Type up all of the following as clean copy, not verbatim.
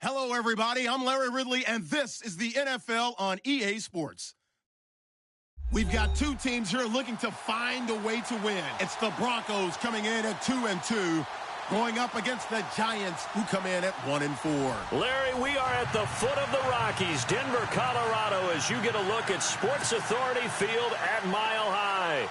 Hello, everybody. I'm Larry Ridley, and this is the NFL on EA Sports. We've got two teams here looking to find a way to win. It's the Broncos coming in at 2-2, going up against the Giants, who come in at 1-4. Larry, we are at the foot of the Rockies, Denver, Colorado, as you get a look at Sports Authority Field at Mile High.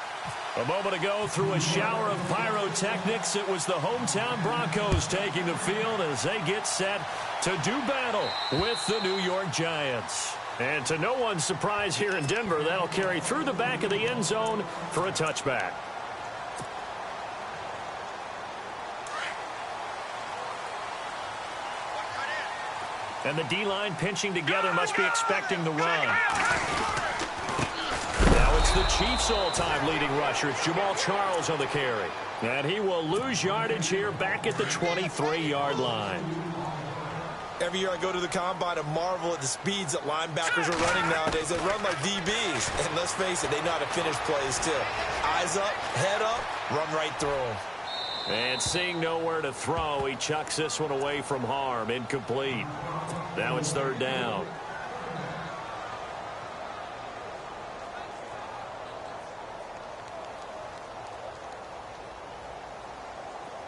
A moment ago, through a shower of pyrotechnics, it was the hometown Broncos taking the field as they get set to do battle with the New York Giants. And to no one's surprise here in Denver, that'll carry through the back of the end zone for a touchback. And the D-line pinching together must be expecting the run. Now it's the Chiefs' all-time leading rusher. It's Jamal Charles on the carry. And he will lose yardage here back at the 23-yard line. Every year I go to the combine and marvel at the speeds that linebackers are running nowadays. They run like DBs. And let's face it, they know how to finish plays too. Eyes up, head up, run right through them. And seeing nowhere to throw, he chucks this one away from harm. Incomplete. Now it's third down.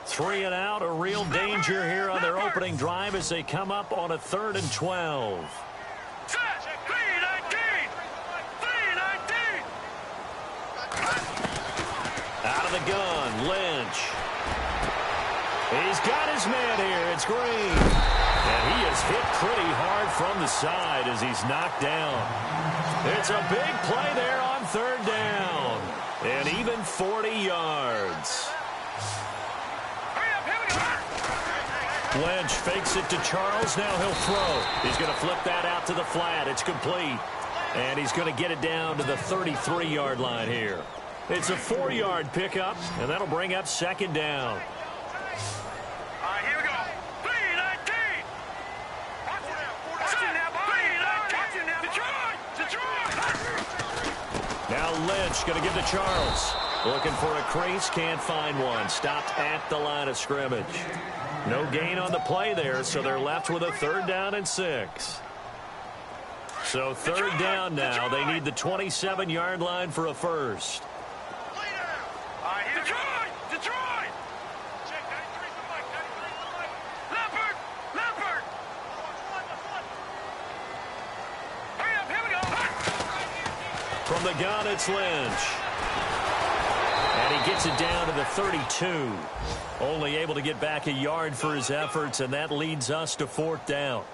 Three and out, a real danger here on their opening drive as they come up on a 3rd and 12. Out of the gun, Lynch. He's got his man here. It's Green. And he is hit pretty hard from the side as he's knocked down. It's a big play there on 3rd down. And even 40 yards. Lynch fakes it to Charles. Now he'll throw. He's going to flip that out to the flat. It's complete. And he's going to get it down to the 33-yard line here. It's a 4-yard pickup, and that'll bring up 2nd down. All right, here we go. 3-19. Now Lynch going to give to Charles. Looking for a crease, can't find one. Stopped at the line of scrimmage. No gain on the play there, so they're left with a 3rd down and 6. So 3rd down now. They need the 27-yard line for a first. Detroit! Leopard! Hurry up, here we go! From the gun, it's Lynch. And he gets it down to the 32. Only able to get back a yard for his efforts, and that leads us to 4th down.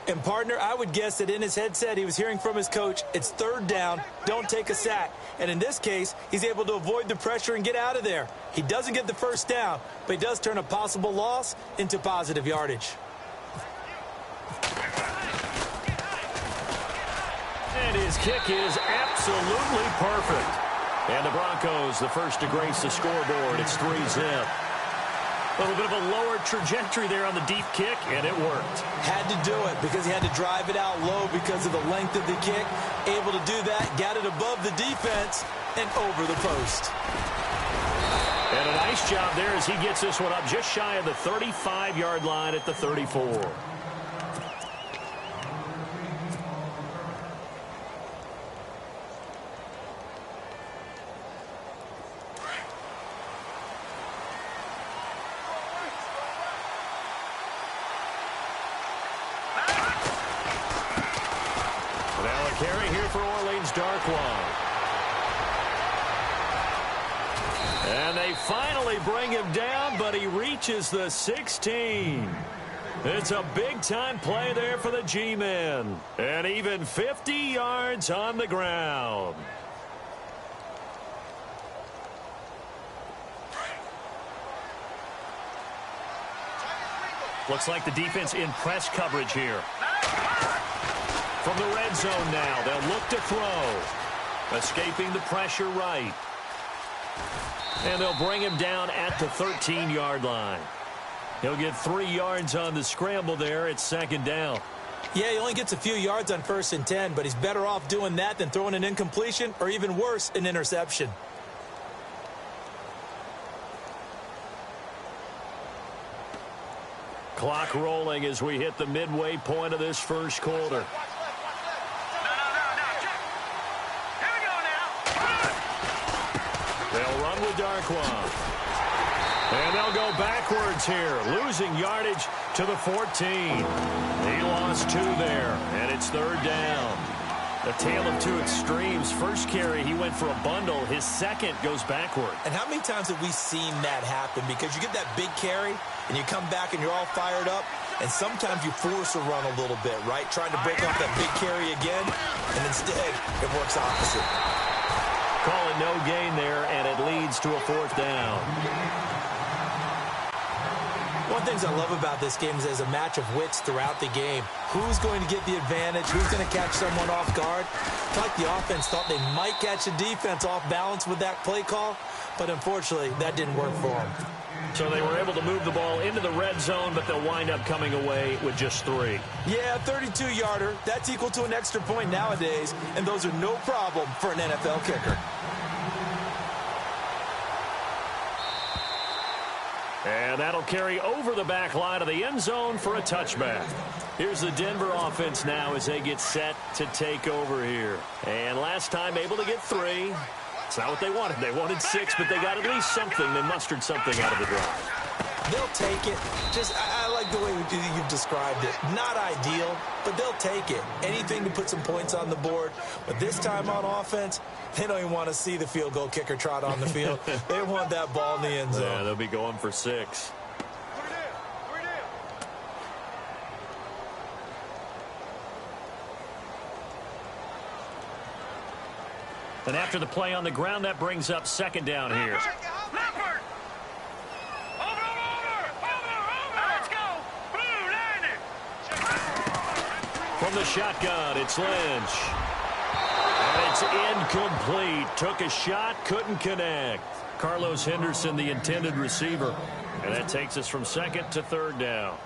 And, partner, I would guess that in his headset he was hearing from his coach, it's 3rd down, don't take a sack. And in this case, he's able to avoid the pressure and get out of there. He doesn't get the first down, but he does turn a possible loss into positive yardage. And his kick is absolutely perfect. And the Broncos, the first to grace the scoreboard. It's 3-zip. A little bit of a lower trajectory there on the deep kick, and it worked. Had to do it because he had to drive it out low because of the length of the kick. Able to do that, got it above the defense and over the post. And a nice job there as he gets this one up just shy of the 35-yard line at the 34. Carry here for Orleans, Darkwa. And they finally bring him down, but he reaches the 16. It's a big-time play there for the G-men. And even 50 yards on the ground. Looks like the defense in press coverage here. From the red zone now, they'll look to throw. Escaping the pressure right. And they'll bring him down at the 13-yard line. He'll get 3 yards on the scramble there at 2nd down. Yeah, he only gets a few yards on 1st and 10, but he's better off doing that than throwing an incompletion or even worse, an interception. Clock rolling as we hit the midway point of this first quarter. They'll run with Darkwa. And they'll go backwards here, losing yardage to the 14. He lost 2 there, and it's third down. A tale of two extremes. First carry, he went for a bundle. His second goes backward. And how many times have we seen that happen? Because you get that big carry, and you come back and you're all fired up, and sometimes you force a run a little bit, right? Trying to break off that big carry again, and instead it works opposite. Call it no gain there, and it leads to a fourth down. One of the things I love about this game is there's a match of wits throughout the game. Who's going to get the advantage? Who's going to catch someone off guard? It's like the offense thought they might catch the defense off balance with that play call, but unfortunately, that didn't work for them. So they were able to move the ball into the red zone, but they'll wind up coming away with just 3. Yeah, 32-yarder. That's equal to an extra point nowadays, and those are no problem for an NFL kicker. And that'll carry over the back line of the end zone for a touchback. Here's the Denver offense now as they get set to take over here. And last time able to get 3. It's not what they wanted. They wanted 6, but they got at least something. They mustered something out of the drive. They'll take it. I like the way you've described it. Not ideal, but they'll take it. Anything to put some points on the board. But this time on offense, they don't even want to see the field goal kicker trot on the field. They want that ball in the end zone. Yeah, they'll be going for 6. And after the play on the ground, that brings up second down here. From the shotgun, it's Lynch. And it's incomplete. Took a shot, couldn't connect. Carlos Henderson, the intended receiver. And that takes us from second to third down.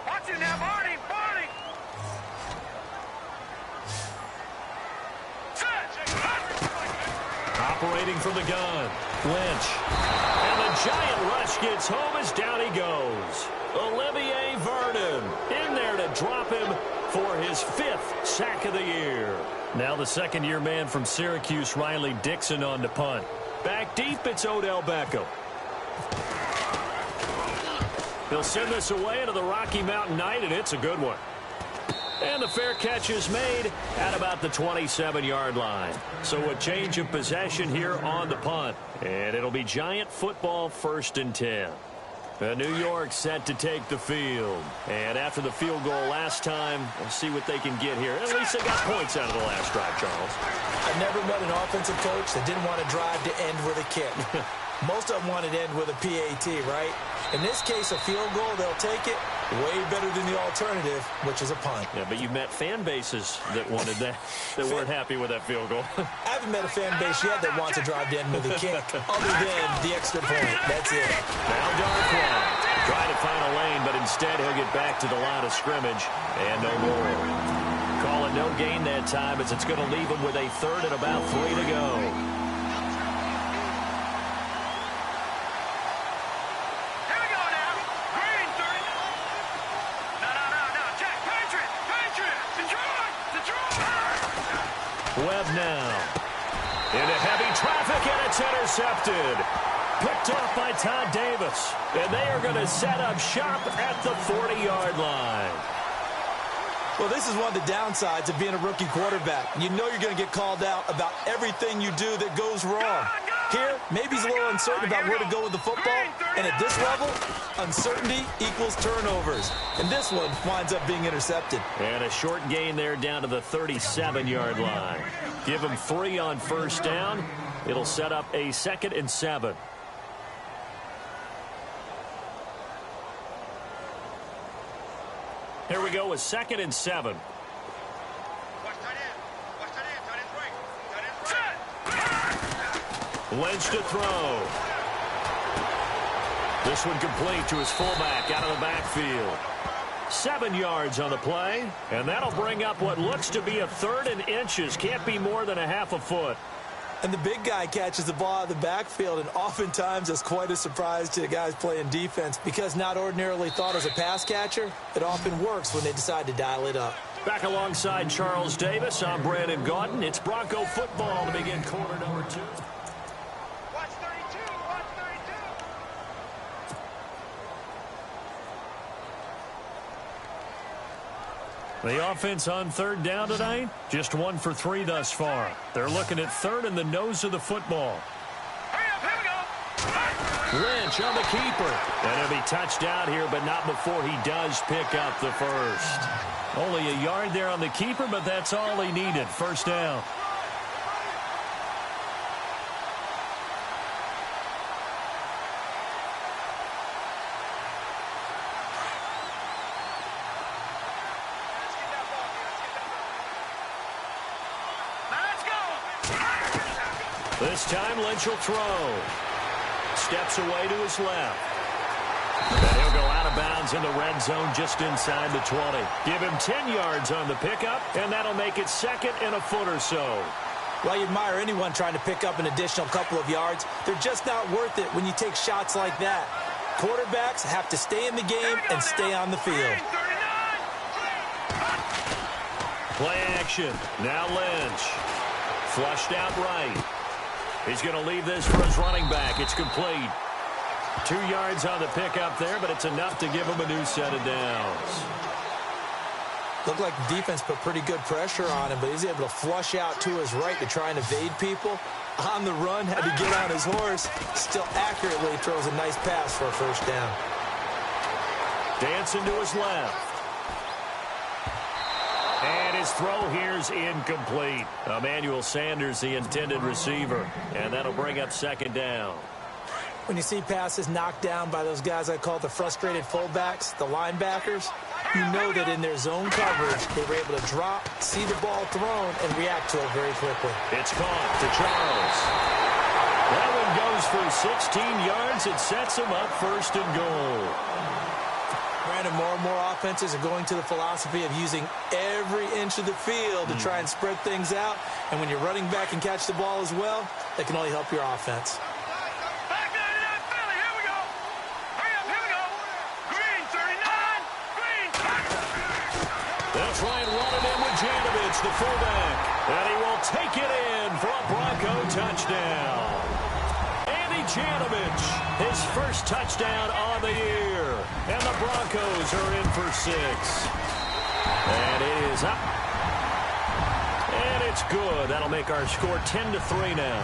Watch it now, Barney! Operating from the gun, Lynch. And the giant rush gets home as down he goes. Olivier Vernon in there to drop him for his 5th sack of the year. Now the second-year man from Syracuse, Riley Dixon, on to punt. Back deep, it's Odell Beckham. They'll send this away into the Rocky Mountain night, and it's a good one. And the fair catch is made at about the 27-yard line. So a change of possession here on the punt. And it'll be Giant football, 1st and 10. New York set to take the field. And after the field goal last time, we'll see what they can get here. At least they got points out of the last drive, Charles. I've never met an offensive coach that didn't want to drive to end with a kick. Most of them wanted to end with a PAT, right? In this case, a field goal, they'll take it. Way better than the alternative, which is a punt. Yeah, but you've met fan bases that wanted that, that weren't happy with that field goal. I haven't met a fan base yet that wants to drive to end with a kick, other than the extra point. That's it. Now Darkwa trying to find a lane, but instead he'll get back to the line of scrimmage, and no more. Call it no gain that time, as it's going to leave him with a 3rd and about 3 to go. Webb now into heavy traffic, and it's intercepted. Picked off by Todd Davis. And they are going to set up shop at the 40-yard line. Well, this is one of the downsides of being a rookie quarterback. You know you're going to get called out about everything you do that goes wrong. Here, maybe he's a little uncertain about where to go with the football. And at this level, uncertainty equals turnovers. And this one winds up being intercepted. And a short gain there down to the 37-yard line. Give him 3 on 1st down. It'll set up a 2nd and 7. Here we go with 2nd and 7. Lynch to throw. This one complete to his fullback out of the backfield. 7 yards on the play, and that'll bring up what looks to be a 3rd and inches. Can't be more than a half a foot. And the big guy catches the ball out of the backfield, and oftentimes it's quite a surprise to the guys playing defense because not ordinarily thought as a pass catcher, it often works when they decide to dial it up. Back alongside Charles Davis, I'm Brandon Gaudin. It's Bronco football to begin quarter number 2. Watch 32, watch 32. The offense on third down tonight, just 1 for 3 thus far. They're looking at third in the nose of the football. Hurry up, here we go. Lynch on the keeper. And he'll be touched out here, but not before he does pick up the first. Only a yard there on the keeper, but that's all he needed. First down. This time, Lynch will throw. Steps away to his left. And he'll go out of bounds in the red zone just inside the 20. Give him 10 yards on the pickup, and that'll make it second and a foot or so. Well, you admire anyone trying to pick up an additional couple of yards. They're just not worth it when you take shots like that. Quarterbacks have to stay in the game and stay on the field. Play action. Now Lynch. Flushed out right. He's going to leave this for his running back. It's complete. 2 yards on the pickup there, but it's enough to give him a new set of downs. Looked like the defense put pretty good pressure on him, but he's able to flush out to his right to try and evade people. On the run, had to get on his horse. Still accurately throws a nice pass for a first down. Dancing to his left. And his throw here's incomplete. Emmanuel Sanders, the intended receiver. And that'll bring up second down. When you see passes knocked down by those guys I call the frustrated fullbacks, the linebackers, you know that in their zone coverage, they were able to drop, see the ball thrown, and react to it very quickly. It's caught to Charles. That one goes for 16 yards. It sets him up first and goal. Brandon, more and more offenses are going to the philosophy of using every inch of the field to try and spread things out. And when you're running back and catch the ball as well, that can only help your offense. Back 99, Philly, here we go. Hurry up, here we go. Green, 39, Green. They'll try and run it in with Janovich, the fullback. And he will take it in for a Bronco touchdown. Janovich, his first touchdown on the year. And the Broncos are in for 6. And it is up. And it's good. That'll make our score 10-3 now.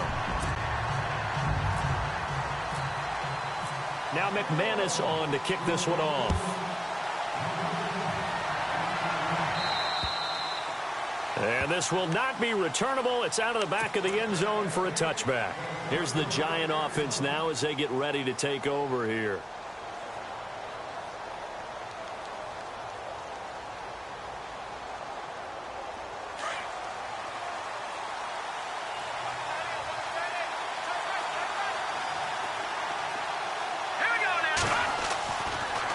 Now McManus on to kick this one off. And this will not be returnable. It's out of the back of the end zone for a touchback. Here's the Giant offense now as they get ready to take over here. Here we go now.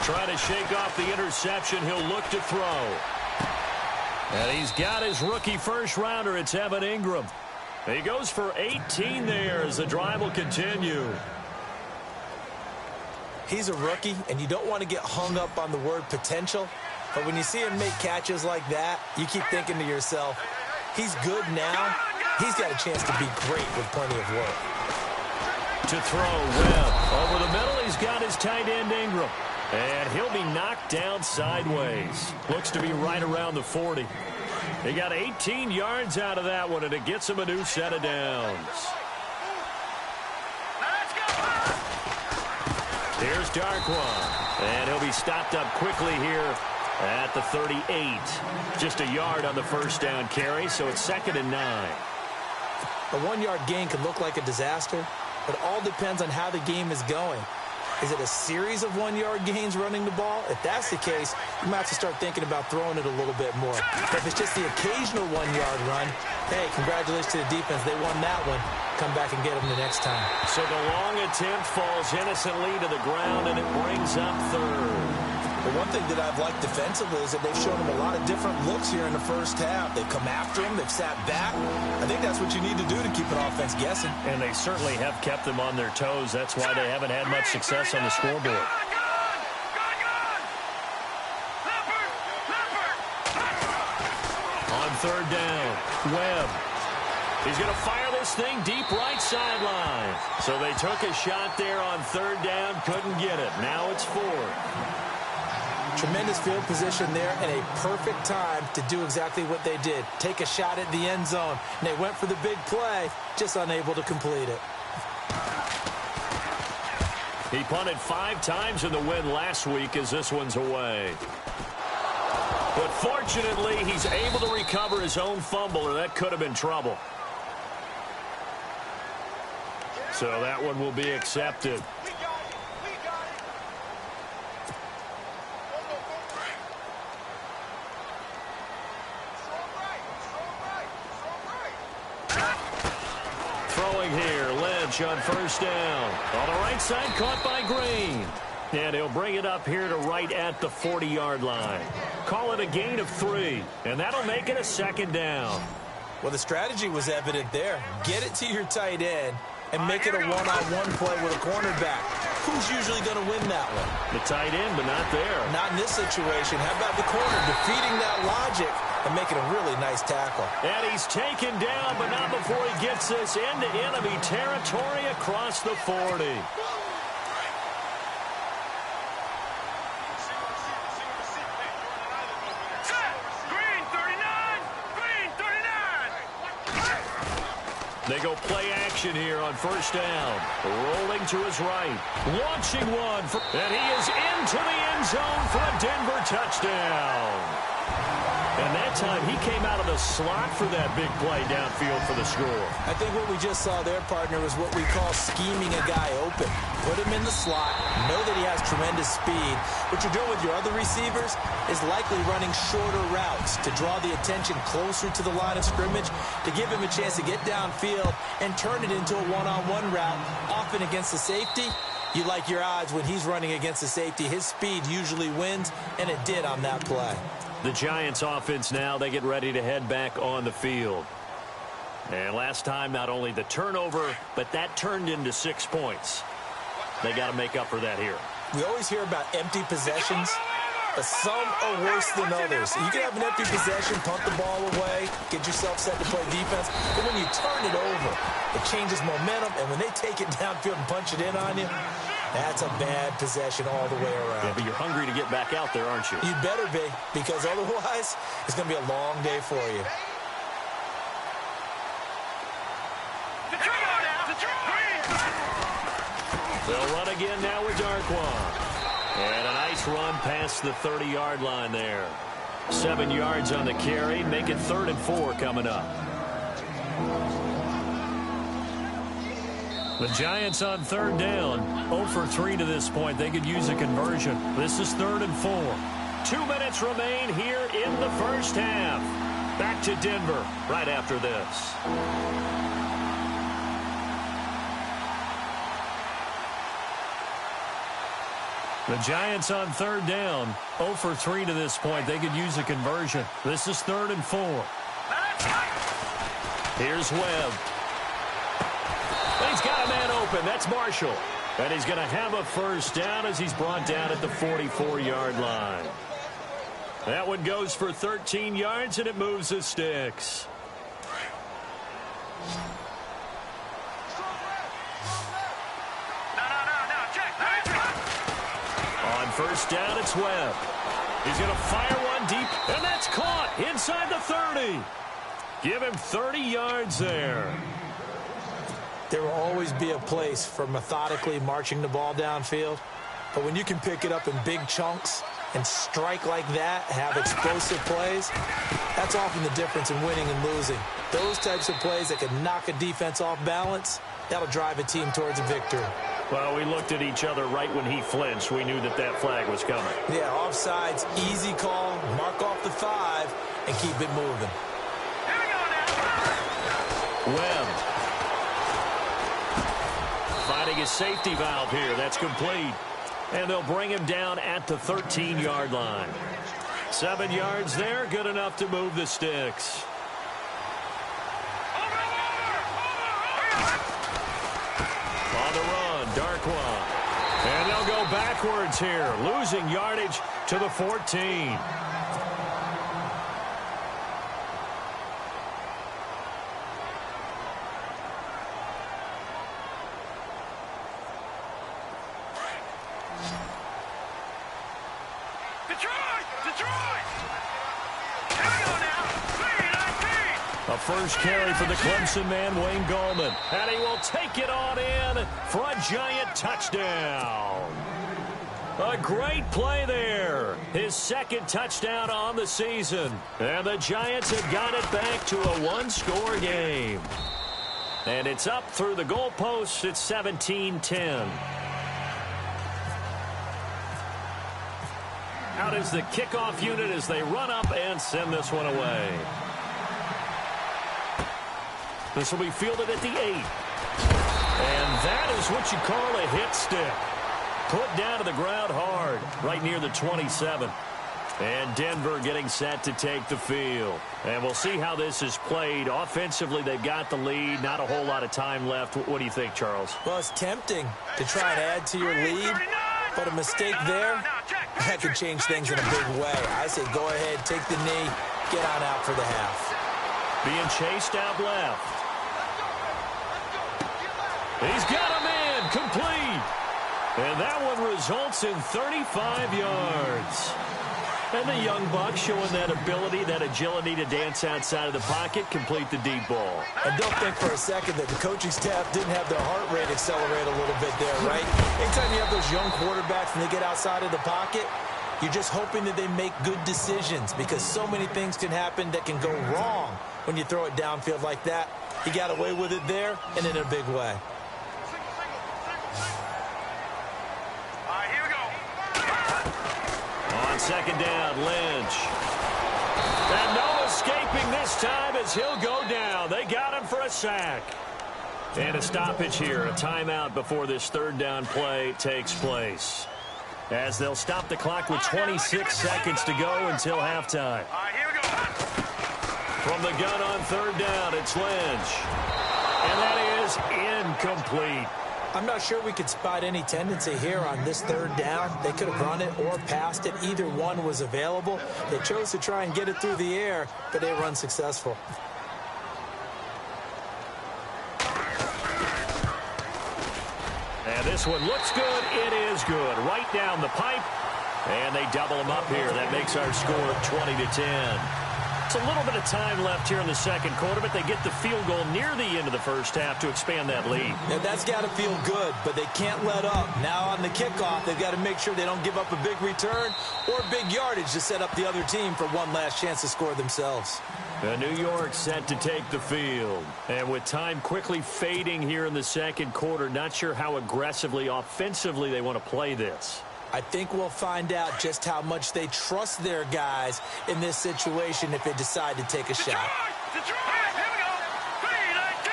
Trying to shake off the interception. He'll look to throw. And he's got his rookie first-rounder. It's Evan Ingram. He goes for 18 there as the drive will continue. He's a rookie, and you don't want to get hung up on the word potential. But when you see him make catches like that, you keep thinking to yourself, he's good now. He's got a chance to be great with plenty of work. To throw, Webb. Over the middle, he's got his tight end Ingram. And he'll be knocked down sideways. Looks to be right around the 40. He got 18 yards out of that one, and it gets him a new set of downs. Let's go. Here's Darkwan. And he'll be stopped up quickly here at the 38. Just a yard on the first down carry, so it's 2nd and 9. A 1-yard gain could look like a disaster, but it all depends on how the game is going. Is it a series of 1-yard gains running the ball? If that's the case, you might have to start thinking about throwing it a little bit more. If it's just the occasional 1-yard run, hey, congratulations to the defense. They won that one. Come back and get them the next time. So the long attempt falls innocently to the ground, and it brings up third. But one thing that I've liked defensively is that they've shown him a lot of different looks here in the first half. They've come after him. They've sat back. I think that's what you need to do to keep an offense guessing. And they certainly have kept them on their toes. That's why they haven't had much success on the scoreboard. On third down, Webb. He's going to fire this thing deep right sideline. So they took a shot there on third down, couldn't get it. Now it's fourth. Tremendous field position there and a perfect time to do exactly what they did. Take a shot at the end zone. And they went for the big play, just unable to complete it. He punted 5 times in the win last week as this one's away. But fortunately, he's able to recover his own fumble, or that could have been trouble. So that one will be accepted. Throwing here, Lynch on first down. On the right side, caught by Green. And he'll bring it up here to right at the 40-yard line. Call it a gain of 3, and that'll make it a second down. Well, the strategy was evident there. Get it to your tight end and make it a one-on-one play with a cornerback. Who's usually going to win that one? The tight end, but not there. Not in this situation. How about the corner defeating that logic and making a really nice tackle? And he's taken down, but not before he gets this into enemy territory across the 40. They go play action here on first down. Rolling to his right. Launching one. And he is into the end zone for a Denver touchdown. And that time he came out of the slot for that big play downfield for the score. I think what we just saw there, partner, was what we call scheming a guy open. Put him in the slot. Know that he has tremendous speed. What you're doing with your other receivers is likely running shorter routes to draw the attention closer to the line of scrimmage, to give him a chance to get downfield and turn it into a one-on-one route, often against the safety. You like your odds when he's running against the safety. His speed usually wins, and it did on that play. The Giants offense now, they get ready to head back on the field. And last time, not only the turnover, but that turned into 6 points. They got to make up for that here. We always hear about empty possessions, but some are worse than others. You can have an empty possession, punt the ball away, get yourself set to play defense, but when you turn it over, it changes momentum, and when they take it downfield and punch it in on you, that's a bad possession all the way around. Yeah, but you're hungry to get back out there, aren't you? You better be, because otherwise, it's going to be a long day for you. They'll run again now with Darkwan. And a nice run past the 30-yard line there. 7 yards on the carry, make it 3rd and 4 coming up. The Giants on third down, 0 for 3 to this point. They could use a conversion. This is 3rd and 4. 2 minutes remain here in the first half. Back to Denver right after this. The Giants on third down, 0 for 3 to this point. They could use a conversion. This is 3rd and 4. Here's Webb. He's got a man open. That's Marshall. And he's going to have a first down as he's brought down at the 44-yard line. That one goes for 13 yards, and it moves the sticks. On first down, it's Webb. He's going to fire one deep, and that's caught inside the 30. Give him 30 yards there. There will always be a place for methodically marching the ball downfield. But when you can pick it up in big chunks and strike like that, have explosive plays, that's often the difference in winning and losing. Those types of plays that can knock a defense off balance, that'll drive a team towards a victory. Well, we looked at each other right when he flinched. We knew that that flag was coming. Yeah, offsides, easy call, mark off the 5, and keep it moving. Webb. Finding his safety valve here. That's complete. And they'll bring him down at the 13-yard line. 7 yards there, good enough to move the sticks. On the run, Darkwa. And they'll go backwards here, losing yardage to the 14. A first carry for the Clemson man, Wayne Gallman. And he will take it on in for a giant touchdown. A great play there. His second touchdown on the season. And the Giants have got it back to a one-score game. And it's up through the goalposts. It's 17-10. Out is the kickoff unit as they run up and send this one away. This will be fielded at the 8. And that is what you call a hit stick. Put down to the ground hard, right near the 27. And Denver getting set to take the field. And we'll see how this is played. Offensively, they've got the lead. Not a whole lot of time left. What do you think, Charles? Well, it's tempting to try and add to your lead. But a mistake there, that could change things in a big way. I say go ahead, take the knee, get on out for the half. Being chased out left. He's got a man complete. And that one results in 35 yards. And the young buck showing that ability, that agility to dance outside of the pocket, complete the deep ball. And don't think for a second that the coaching staff didn't have their heart rate accelerate a little bit there, right? Anytime you have those young quarterbacks and they get outside of the pocket, you're just hoping that they make good decisions because so many things can happen that can go wrong when you throw it downfield like that. He got away with it there and in a big way. On second down, Lynch. And no escaping this time as he'll go down. They got him for a sack. And a stoppage here, a timeout before this third down play takes place. As they'll stop the clock with 26 seconds to go until halftime. From the gun on third down, it's Lynch. And that is incomplete. I'm not sure we could spot any tendency here on this third down. They could have run it or passed it. Either one was available. They chose to try and get it through the air, but they were unsuccessful. And this one looks good. It is good. Right down the pipe. And they double them up here. That makes our score 20-10. It's a little bit of time left here in the second quarter, but they get the field goal near the end of the first half to expand that lead. And that's got to feel good, but they can't let up. Now on the kickoff, they've got to make sure they don't give up a big return or big yardage to set up the other team for one last chance to score themselves. New York set to take the field. And with time quickly fading here in the second quarter, not sure how aggressively, offensively they want to play this. I think we'll find out just how much they trust their guys in this situation if they decide to take a shot. Detroit, here we go. 3-19.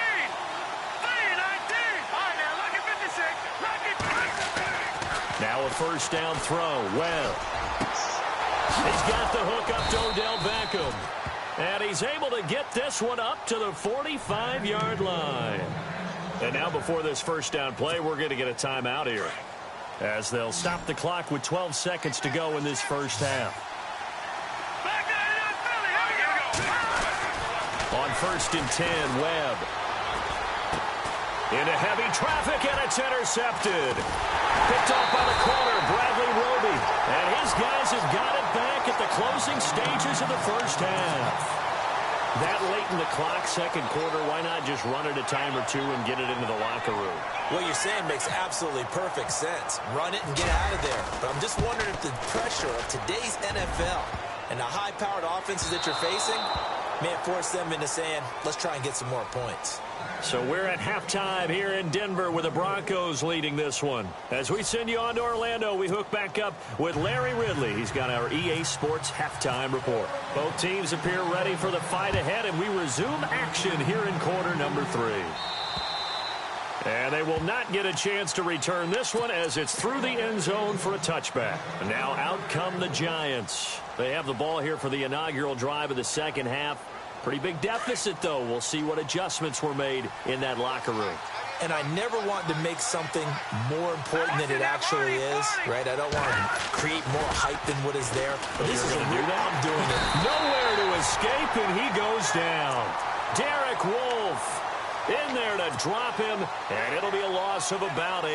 3-19. All right, now, look at 56. Now a first down throw. Well, he's got the hook up to Odell Beckham. And he's able to get this one up to the 45-yard line. And now before this first down play, we're going to get a timeout here, as they'll stop the clock with 12 seconds to go in this first half. On first and 10, Webb. Into heavy traffic, and it's intercepted. Picked off by the corner, Bradley Roby. And his guys have got it back at the closing stages of the first half. That late in the clock, second quarter, why not just run it a time or two and get it into the locker room? What you're saying makes absolutely perfect sense. Run it and get out of there. But I'm just wondering if the pressure of today's NFL and the high-powered offenses that you're facing may have forced them into saying, let's try and get some more points. So we're at halftime here in Denver with the Broncos leading this one. As we send you on to Orlando, we hook back up with Larry Ridley. He's got our EA Sports halftime report. Both teams appear ready for the fight ahead, and we resume action here in quarter number 3. And they will not get a chance to return this one as it's through the end zone for a touchback. And now out come the Giants. They have the ball here for the inaugural drive of the second half. Pretty big deficit, though. We'll see what adjustments were made in that locker room. And I never want to make something more important than it actually is, right? I don't want to create more hype than what is there. But this is a real, I'm doing it. Nowhere to escape, and he goes down. Derek Wolfe in there to drop him, and it'll be a loss of about 8.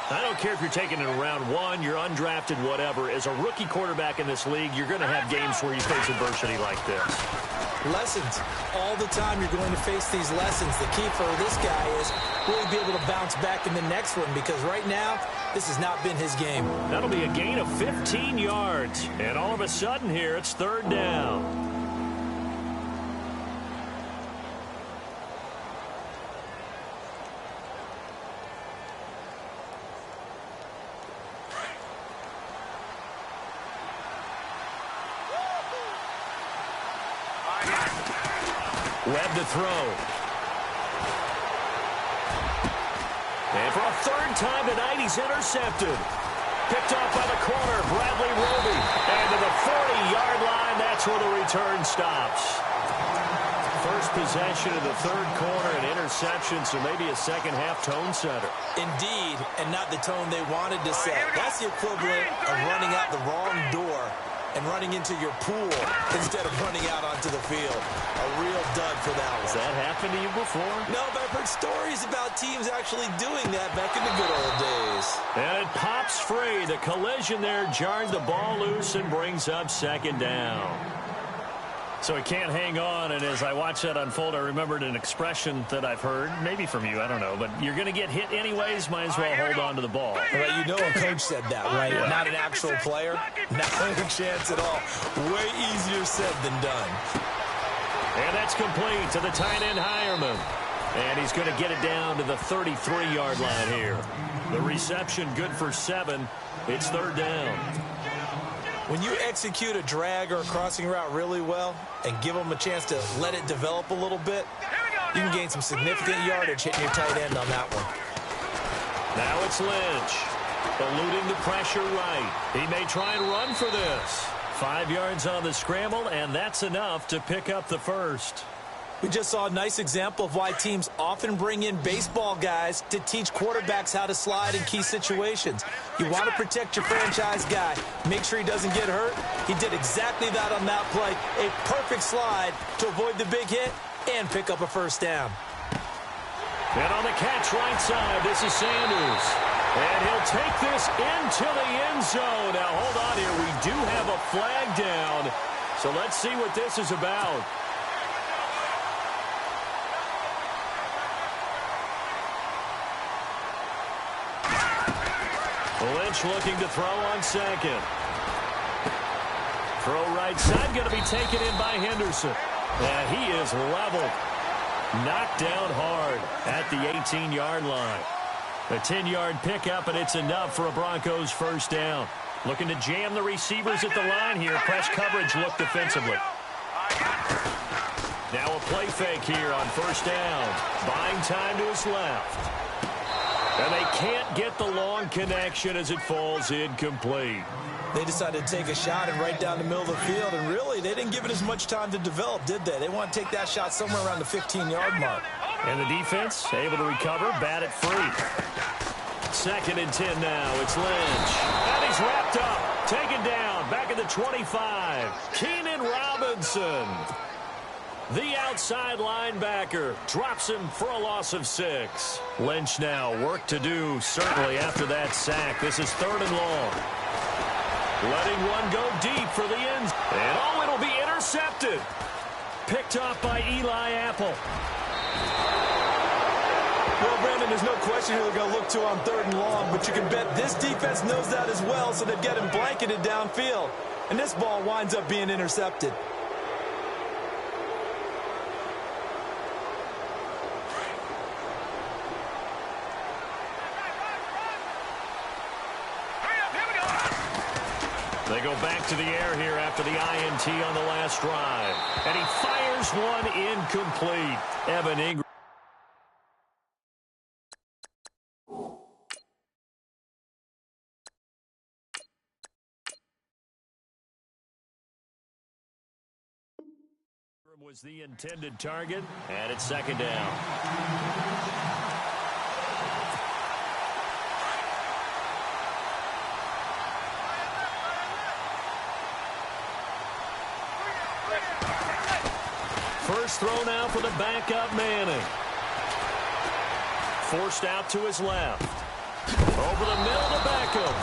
I don't care if you're taking it in round 1, you're undrafted, whatever. As a rookie quarterback in this league, you're going to have games where you face adversity like this. Lessons. All the time you're going to face these lessons. The key for this guy is really be able to bounce back in the next one, because right now, this has not been his game. That'll be a gain of 15 yards. And all of a sudden here, it's 3rd down. Webb to throw. And for a 3rd time tonight, he's intercepted. Picked off by the corner, Bradley Roby. And to the 40-yard line, that's where the return stops. First possession of the 3rd quarter, an interception, so maybe a second-half tone setter. Indeed, and not the tone they wanted to set. That's the equivalent of running out the wrong door and running into your pool instead of running out onto the field. A real dud for that one. Has that happened to you before? No, but I've heard stories about teams actually doing that back in the good old days. And it pops free. The collision there jarred the ball loose and brings up 2nd down. So he can't hang on, and as I watched that unfold, I remembered an expression that I've heard, maybe from you, I don't know, but you're going to get hit anyways, might as well hold on to the ball. Well, you know a coach said that, right? Yeah. Not an actual player. Not a chance at all. Way easier said than done. And that's complete to the tight end, Hireman. And he's going to get it down to the 33-yard line here. The reception good for 7. It's 3rd down. When you execute a drag or a crossing route really well and give them a chance to let it develop a little bit, you can gain some significant yardage hitting your tight end on that one. Now it's Lynch, eluding the pressure right. He may try and run for this. 5 yards on the scramble, and that's enough to pick up the first. We just saw a nice example of why teams often bring in baseball guys to teach quarterbacks how to slide in key situations. You want to protect your franchise guy. Make sure he doesn't get hurt. He did exactly that on that play. A perfect slide to avoid the big hit and pick up a 1st down. And on the catch right side, this is Sanders. And he'll take this into the end zone. Now, hold on here. We do have a flag down. So let's see what this is about. Lynch looking to throw on 2nd. Throw right side, going to be taken in by Henderson. And he is leveled. Knocked down hard at the 18-yard line. A 10-yard pickup, and it's enough for a Broncos 1st down. Looking to jam the receivers at the line here. Press coverage look defensively. Now a play fake here on 1st down. Buying time to his left. And they can't get the long connection as it falls incomplete. They decided to take a shot and right down the middle of the field, and really, they didn't give it as much time to develop, did they? They want to take that shot somewhere around the 15-yard mark. And the defense able to recover, bat it free. 2nd and 10 now. It's Lynch. And he's wrapped up. Taken down. Back at the 25. Keenan Robinson. The outside linebacker drops him for a loss of 6. Lynch now work to do, certainly after that sack. This is 3rd and long. Letting one go deep for the end. And oh, it'll be intercepted. Picked off by Eli Apple. Well, Brandon, there's no question who they're going to look to on 3rd and long, but you can bet this defense knows that as well, so they've got him blanketed downfield. And this ball winds up being intercepted. They go back to the air here after the INT on the last drive. And he fires one incomplete. Evan Ingram. Was the intended target, and it's second down. First throw now for the backup Manning. Forced out to his left. Over the middle to Beckham.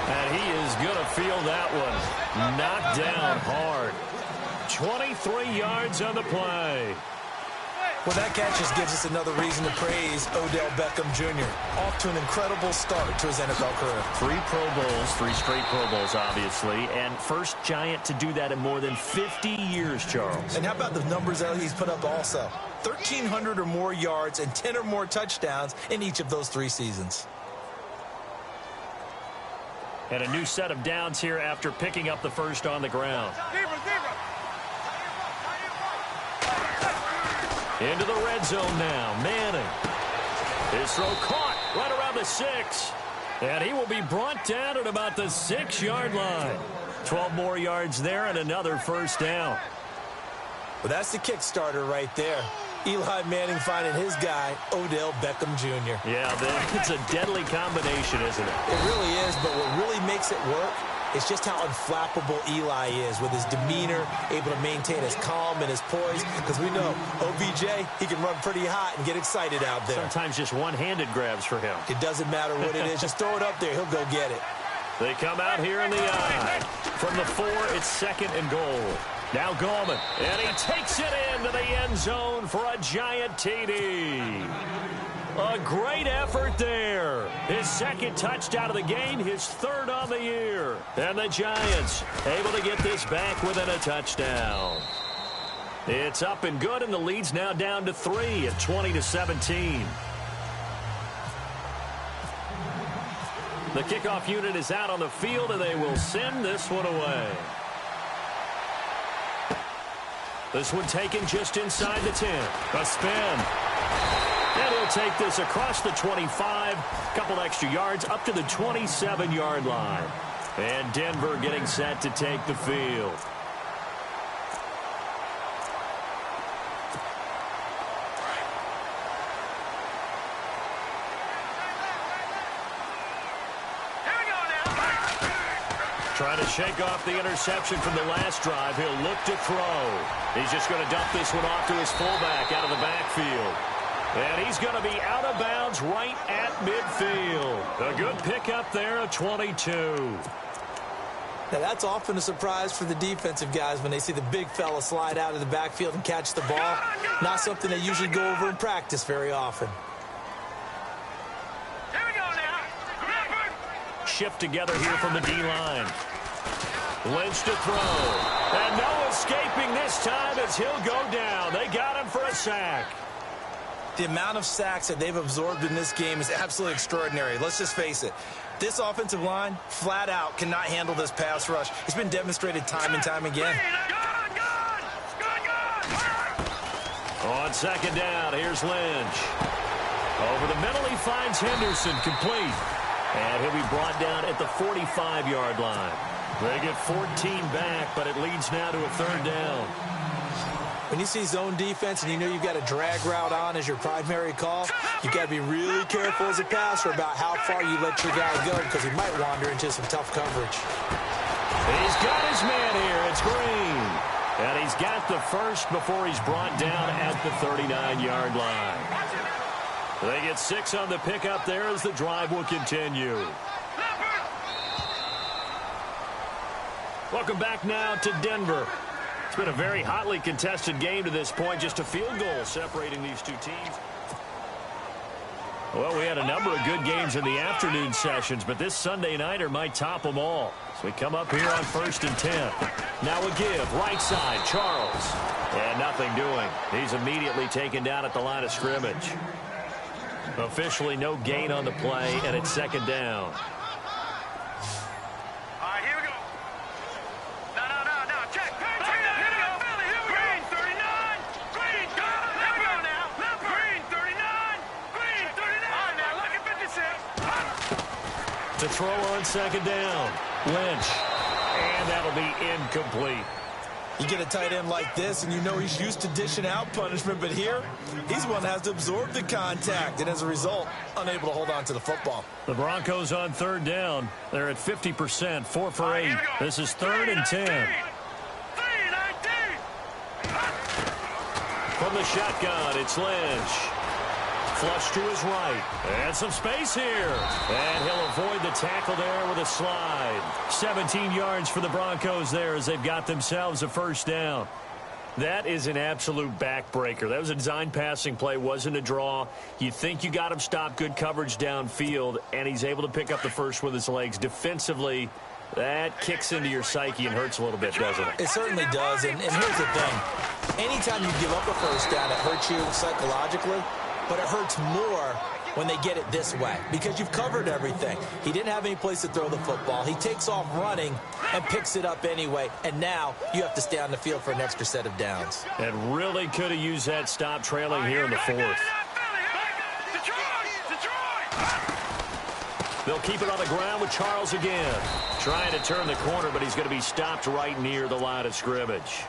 And he is going to feel that one. Knocked down hard. 23 yards on the play. Well, that catch just gives us another reason to praise Odell Beckham Jr. Off to an incredible start to his NFL career. 3 Pro Bowls, 3 straight Pro Bowls, obviously, and first Giant to do that in more than 50 years, Charles. And how about the numbers that he's put up also? 1,300 or more yards and 10 or more touchdowns in each of those 3 seasons. And a new set of downs here after picking up the first on the ground. Into the red zone now. Manning. His throw caught right around the 6. And he will be brought down at about the 6-yard line. 12 more yards there and another first down. Well, that's the kick starter right there. Eli Manning finding his guy, Odell Beckham Jr. Yeah, it's a deadly combination, isn't it? It really is, but what really makes it work is just how unflappable Eli is with his demeanor, able to maintain his calm and his poise, because we know OBJ, he can run pretty hot and get excited out there. Sometimes just one-handed grabs for him. It doesn't matter what it is. Just throw it up there. He'll go get it. They come out here in the eye. From the 4, it's second and goal. Now Gallman, and he takes it into the end zone for a Giant TD. A great effort there. His second touchdown of the game, his 3rd on the year. And the Giants able to get this back within a touchdown. It's up and good, and the lead's now down to 3 at 20-17. The kickoff unit is out on the field, and they will send this one away. This one taken just inside the 10. A spin. And he'll take this across the 25. Couple extra yards up to the 27-yard line. And Denver getting set to take the field. Trying to shake off the interception from the last drive. He'll look to throw. He's just going to dump this one off to his fullback out of the backfield. And he's going to be out of bounds right at midfield. A good pickup there of 22. Now, that's often a surprise for the defensive guys when they see the big fella slide out of the backfield and catch the ball. Not something they usually go over in practice very often. Shift together here from the D-line. Lynch to throw. And no escaping this time as he'll go down. They got him for a sack. The amount of sacks that they've absorbed in this game is absolutely extraordinary. Let's just face it. This offensive line, flat out, cannot handle this pass rush. It's been demonstrated time and time again. On second down, here's Lynch. Over the middle, he finds Henderson, complete. And he'll be brought down at the 45-yard line. They get 14 back, but it leads now to a 3rd down. When you see zone defense and you know you've got a drag route on as your primary call, you've got to be really careful as a passer about how far you let your guy go because he might wander into some tough coverage. He's got his man here. It's Green. And he's got the first before he's brought down at the 39-yard line. They get 6 on the pickup there as the drive will continue. Welcome back now to Denver. It's been a very hotly contested game to this point. Just a field goal separating these two teams. Well, we had a number of good games in the afternoon sessions, but this Sunday nighter might top them all. So we come up here on 1st and 10. Now a give, right side, Charles. And nothing doing. He's immediately taken down at the line of scrimmage. Officially no gain on the play, and it's 2nd down. All right, here we go. No, check. Here we go. Green, 39. Green, go. Here we go now. Green, 39. Green, 39. All right, now, look at 56. To throw on 2nd down. Lynch. And that'll be incomplete. You get a tight end like this, and you know he's used to dishing out punishment, but here, he's one that has to absorb the contact, and as a result, unable to hold on to the football. The Broncos on third down. They're at 50%, 4 for 8. This is 3rd and 10. From the shotgun, it's Lynch. Flush to his right. And some space here. And he'll avoid the tackle there with a slide. 17 yards for the Broncos there as they've got themselves a first down. That is an absolute backbreaker. That was a design passing play, wasn't a draw. You think you got him stopped, good coverage downfield, and he's able to pick up the first with his legs. Defensively, that kicks into your psyche and hurts a little bit, doesn't it? It certainly does, and here's the thing. Anytime you give up a first down, it hurts you psychologically. But it hurts more when they get it this way because you've covered everything. He didn't have any place to throw the football. He takes off running and picks it up anyway. And now you have to stay on the field for an extra set of downs. And really could have used that stop trailing here in the 4th. They'll keep it on the ground with Charles again. Trying to turn the corner, but he's going to be stopped right near the line of scrimmage.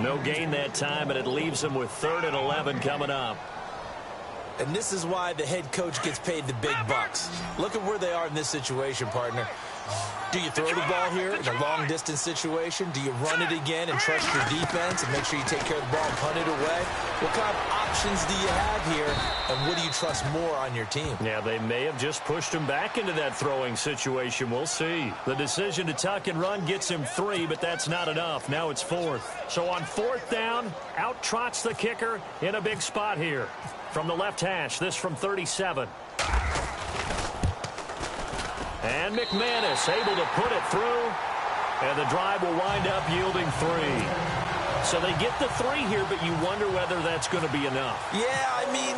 No gain that time, and it leaves him with 3rd and 11 coming up. And this is why the head coach gets paid the big bucks. Look at where they are in this situation, partner. Do you throw the ball here in a long-distance situation? Do you run it again and trust your defense and make sure you take care of the ball and punt it away? What kind of options do you have here, and what do you trust more on your team? Yeah, they may have just pushed him back into that throwing situation. We'll see. The decision to tuck and run gets him 3, but that's not enough. Now it's 4th. So on 4th down, out trots the kicker in a big spot here. From the left hash, this from 37. And McManus able to put it through. And the drive will wind up yielding 3. So they get the 3 here, but you wonder whether that's going to be enough. Yeah, I mean,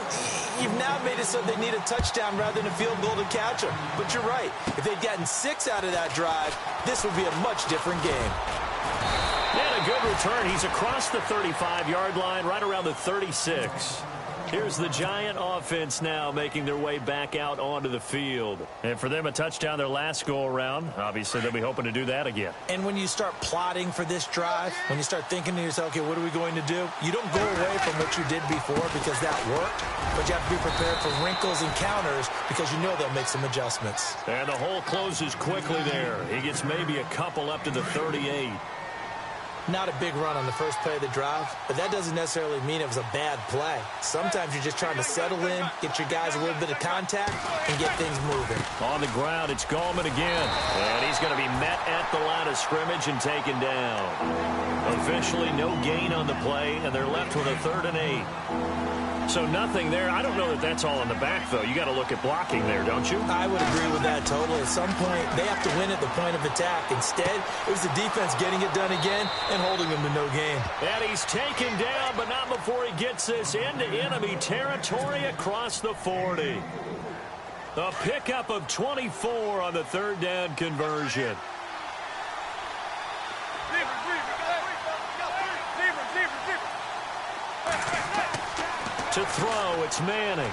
you've now made it so they need a touchdown rather than a field goal to catch them. But you're right. If they'd gotten 6 out of that drive, this would be a much different game. And a good return. He's across the 35-yard line, right around the 36. Here's the Giant offense now making their way back out onto the field. And for them, a touchdown their last go-around. Obviously, they'll be hoping to do that again. And when you start plotting for this drive, when you start thinking to yourself, okay, what are we going to do? You don't go away from what you did before because that worked. But you have to be prepared for wrinkles and counters because you know they'll make some adjustments. And the hole closes quickly there. He gets maybe a couple up to the 38. Not a big run on the first play of the drive, but that doesn't necessarily mean it was a bad play. Sometimes you're just trying to settle in, get your guys a little bit of contact, and get things moving. On the ground, it's Gallman again. And he's going to be met at the line of scrimmage and taken down. Officially, no gain on the play, and they're left with a 3rd and 8. So nothing there. I don't know that that's all in the back, though. You got to look at blocking there, don't you? I would agree with that totally. At some point, they have to win at the point of attack. Instead, it was the defense getting it done again and holding them to no gain. And he's taken down, but not before he gets this into enemy territory across the 40. A pickup of 24 on the 3rd down conversion. To throw, it's Manning.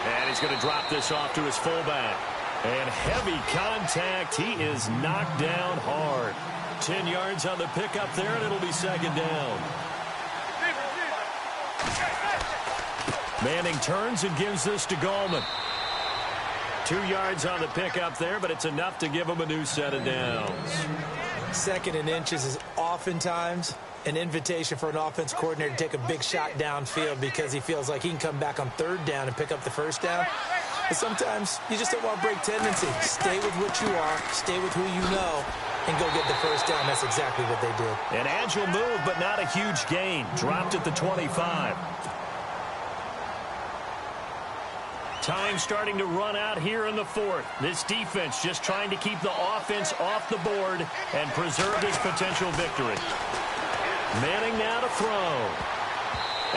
And he's going to drop this off to his fullback. And heavy contact. He is knocked down hard. 10 yards on the pickup there, and it'll be 2nd down. Manning turns and gives this to Gallman. 2 yards on the pickup there, but it's enough to give him a new set of downs. 2nd and inches is oftentimes an invitation for an offense coordinator to take a big shot downfield because he feels like he can come back on 3rd down and pick up the first down. But sometimes you just don't want to break tendency. Stay with what you are, stay with who you know, and go get the first down. That's exactly what they did. An agile move, but not a huge gain. Dropped at the 25. Time starting to run out here in the 4th. This defense just trying to keep the offense off the board and preserve his potential victory. Manning now to throw.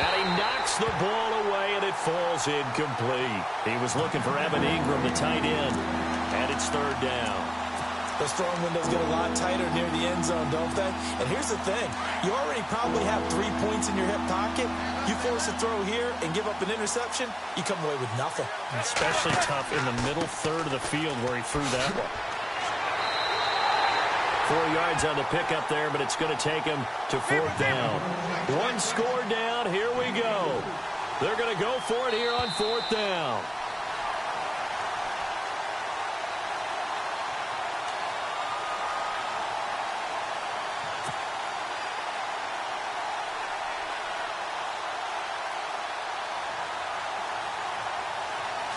And he knocks the ball away, and it falls incomplete. He was looking for Evan Ingram, the tight end, and it's 3rd down. The strong windows get a lot tighter near the end zone, don't they? And here's the thing. You already probably have 3 points in your hip pocket. You force a throw here and give up an interception, you come away with nothing. Especially tough in the middle 3rd of the field where he threw that one. 4 yards on the pickup there, but it's going to take him to 4th down. 1 score down. Here we go. They're going to go for it here on 4th down.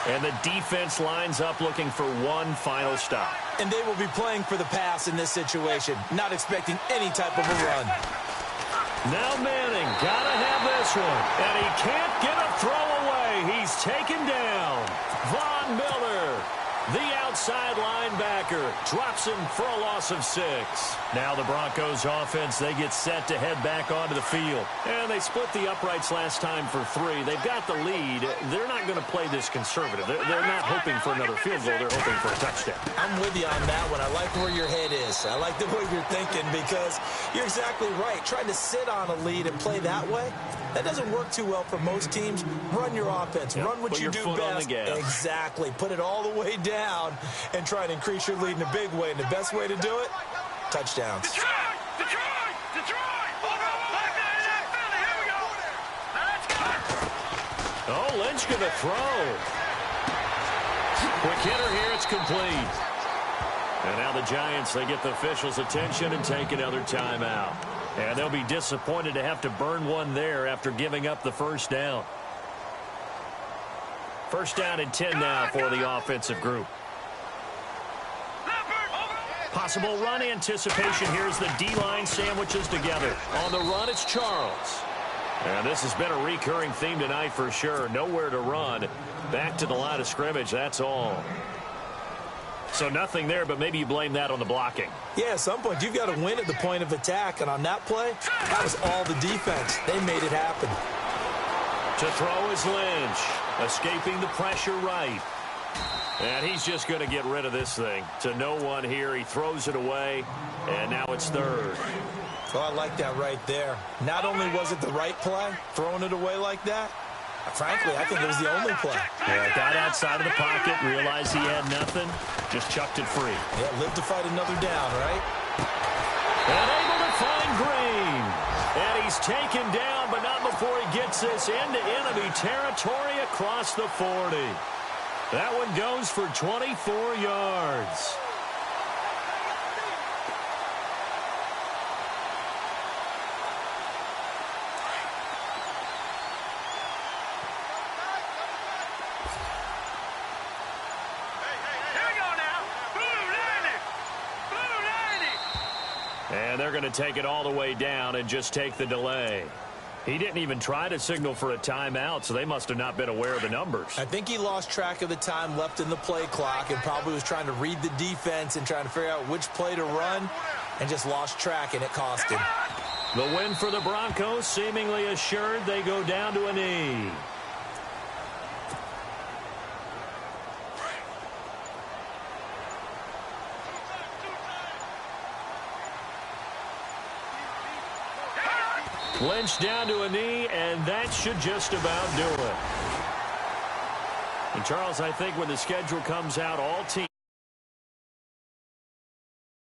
And the defense lines up looking for one final stop. And they will be playing for the pass in this situation, not expecting any type of a run. Now Manning, gotta have this one. And he can't get a throw away. He's taken down. Von Miller, the outside linebacker, drops him for a loss of 6. Now the Broncos offense, they get set to head back onto the field. And they split the uprights last time for 3. They've got the lead. They're not going to play this conservative. They're not hoping for another field goal. They're hoping for a touchdown. I'm with you on that one. I like where your head is. I like the way you're thinking because you're exactly right. Trying to sit on a lead and play that way, that doesn't work too well for most teams. Run your offense. Run what you do best. Exactly. Put it all the way down and try and increase your lead in a big way. And the best way to do it, touchdowns. Detroit! Here we go. Let's go. Oh, Lynch going to throw. Quick hitter here. It's complete. And now the Giants, they get the officials' attention and take another timeout. And they'll be disappointed to have to burn one there after giving up the first down. First down and 10 now for the offensive group. Possible run anticipation. Here's the D-line sandwiches together. On the run, it's Charles. And this has been a recurring theme tonight for sure. Nowhere to run. Back to the line of scrimmage, that's all. So nothing there, but maybe you blame that on the blocking. Yeah, at some point, you've got to win at the point of attack. And on that play, that was all the defense. They made it happen. To throw is Lynch. Escaping the pressure right. And he's just going to get rid of this thing. To no one here. He throws it away. And now it's 3rd. Oh, I like that right there. Not only was it the right play, throwing it away like that, frankly, I think it was the only play. Yeah, got outside of the pocket, realized he had nothing, just chucked it free. Yeah, live to fight another down, right? And able to find Green. And he's taken down, but not before he gets this into enemy territory across the 40. That one goes for 24 yards. And they're going to take it all the way down and just take the delay. He didn't even try to signal for a timeout, so they must have not been aware of the numbers. I think he lost track of the time left in the play clock and probably was trying to read the defense and trying to figure out which play to run and just lost track, and it cost him. The win for the Broncos seemingly assured. They go down to a knee. Lynch down to a knee, and that should just about do it. And Charles, I think when the schedule comes out, all teams